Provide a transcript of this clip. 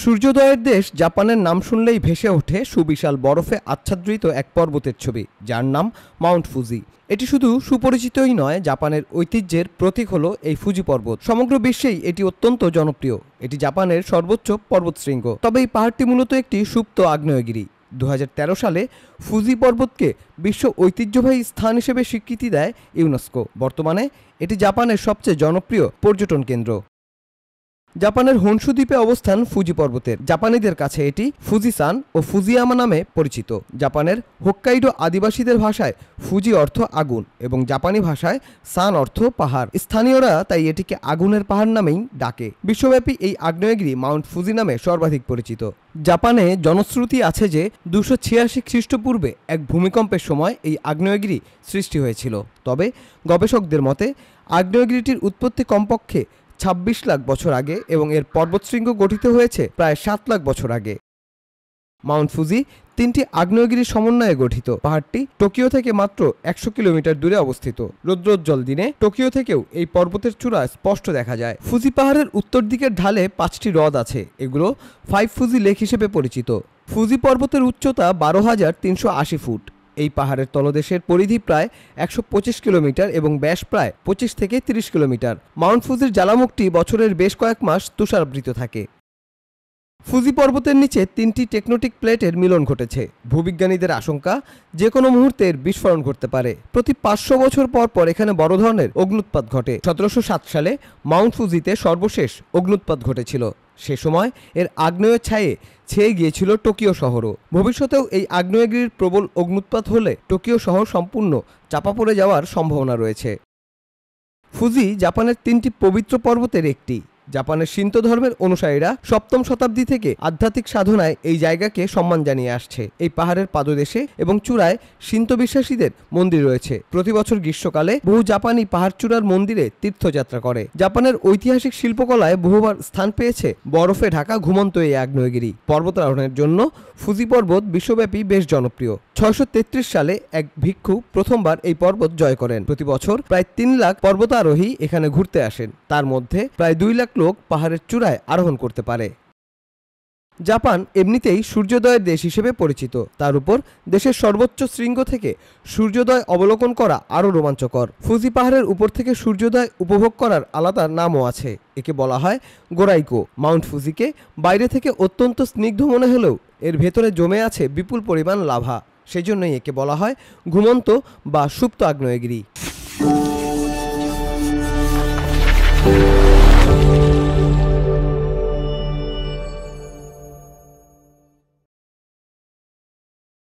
সূর্যোদয়ের দেশ জাপানের নাম শুনলেই ভেসে ওঠে সুবিশাল বরফে আচ্ছাদিত এক পর্বতের ছবি, যার নাম মাউন্ট ফুজি। এটি শুধু সুপরিচিতই নয়, জাপানের ঐতিহ্যের প্রতীক হলো এই ফুজি পর্বত। সমগ্র বিশ্বেই এটি অত্যন্ত জনপ্রিয়। এটি জাপানের সর্বোচ্চ পর্বতশৃঙ্গ। তবে এই পাহাড়টি মূলত একটি সুপ্ত আগ্নেয়গিরি। 2013 সালে ফুজি পর্বতকে বিশ্ব ঐতিহ্যবাহী স্থান হিসেবে স্বীকৃতি দেয় ইউনেস্কো। বর্তমানে এটি জাপানের সবচেয়ে জনপ্রিয় পর্যটন কেন্দ্র। জাপানের হনশু দ্বীপে অবস্থান ফুজি পর্বতের। জাপানিদের কাছে এটি ফুজিসান ও ফুজিয়ামা নামে পরিচিত। জাপানের হোক্কাইডো আদিবাসীদের ভাষায় ফুজি অর্থ আগুন এবং জাপানি ভাষায় সান অর্থ পাহাড়। স্থানীয়রা তাই এটিকে আগুনের পাহাড় নামেই ডাকে। বিশ্বব্যাপী এই আগ্নেয়গিরি মাউন্ট ফুজি নামে সর্বাধিক পরিচিত। জাপানে জনশ্রুতি আছে যে 286 খ্রিস্টপূর্বে এক ভূমিকম্পের সময় এই আগ্নেয়গিরি সৃষ্টি হয়েছিল। তবে গবেষকদের মতে আগ্নেয়গিরিটির উৎপত্তি কমপক্ষে 26 লাখ বছর আগে এবং এর পর্বতশৃঙ্গ গঠিত হয়েছে প্রায় 7 লাখ বছর আগে। মাউন্ট ফুজি 3টি আগ্নেয়গিরির সমন্বয়ে গঠিত। পাহাড়টি টোকিও থেকে মাত্র 100 কিলোমিটার দূরে অবস্থিত। রৌদ্রোজ্জ্বল দিনে টোকিও থেকেও এই পর্বতের চূড়া স্পষ্ট দেখা যায়। ফুজি পাহাড়ের উত্তর দিকের ঢালে 5টি হ্রদ আছে। এগুলো 5 ফুজি লেক হিসেবে পরিচিত। ফুজি পর্বতের উচ্চতা 12,380 ফুট। এই পাহাড়ের তলদেশের পরিধি প্রায় 125 কিলোমিটার এবং ব্যাস প্রায় 25 থেকে 30 কিলোমিটার। মাউন্ট ফুজির জ্বালামুখটি বছরের বেশ কয়েক মাস তুষারাবৃত থাকে। ফুজি পর্বতের নিচে 3টি টেকটোনিক প্লেটের মিলন ঘটেছে। ভূবিজ্ঞানীদের আশঙ্কা যে কোনো মুহূর্তে এর বিস্ফোরণ ঘটতে পারে। প্রতি 500 বছর পর পর এখানে বড় ধরনের অগ্ন্যুৎপাত ঘটে। 1707 সালে মাউন্ট ফুজিতে সর্বশেষ অগ্ন্যুৎপাত ঘটেছিল। সে সময় এর আগ্নেয় ছায়ে ছেয়ে গিয়েছিল টোকিও শহরও। ভবিষ্যতেও এই আগ্নেয়গিরির প্রবল অগ্ন্যুৎপাত হলে টোকিও শহর সম্পূর্ণ চাপা পড়ে যাওয়ার সম্ভাবনা রয়েছে। ফুজি জাপানের 3টি পবিত্র পর্বতের একটি। জাপানের শিন্তো ধর্মের অনুসারীরা 7ম শতাব্দী থেকে আধ্যাত্মিক সাধনায় এই জায়গাকে সম্মান জানিয়ে আসছে। এই পাহাড়ের পাদদেশে এবং চূড়ায় শিন্তো বিশ্বাসীদের মন্দির রয়েছে। প্রতি বছর গ্রীষ্মকালে বহু জাপানি পাহাড় চূড়ার মন্দিরে তীর্থযাত্রা করে। জাপানের ঐতিহাসিক শিল্পকলায় বহুবার স্থান পেয়েছে বরফে ঢাকা ঘুমন্ত এই আগ্নেয়গিরি। পর্বতারোহণের জন্য ফুজি পর্বত বিশ্বব্যাপী বেশ জনপ্রিয়। 633 সালে এক ভিক্ষু প্রথমবার এই পর্বত জয় করেন। প্রতি বছর প্রায় 3 লাখ পর্বতারোহী এখানে ঘুরতে আসেন। তার মধ্যে প্রায় 2 লাখ লোক পাহাড়ের চূড়ায় আরোহণ করতে পারে। জাপান এমনিতেই সূর্যোদয়ের দেশ হিসেবে পরিচিত। তার উপর দেশের সর্বোচ্চ শৃঙ্গ থেকে সূর্যোদয় অবলোকন করা আরও রোমাঞ্চকর। ফুজি পাহাড়ের উপর থেকে সূর্যোদয় উপভোগ করার আলাদা নামও আছে। একে বলা হয় গোরাইকো। মাউন্ট ফুজিকে বাইরে থেকে অত্যন্ত স্নিগ্ধ মনে হলেও এর ভেতরে জমে আছে বিপুল পরিমাণ লাভা। সেজন্যই একে বলা হয় ঘুমন্ত বা সুপ্ত আগ্নেয়গিরি।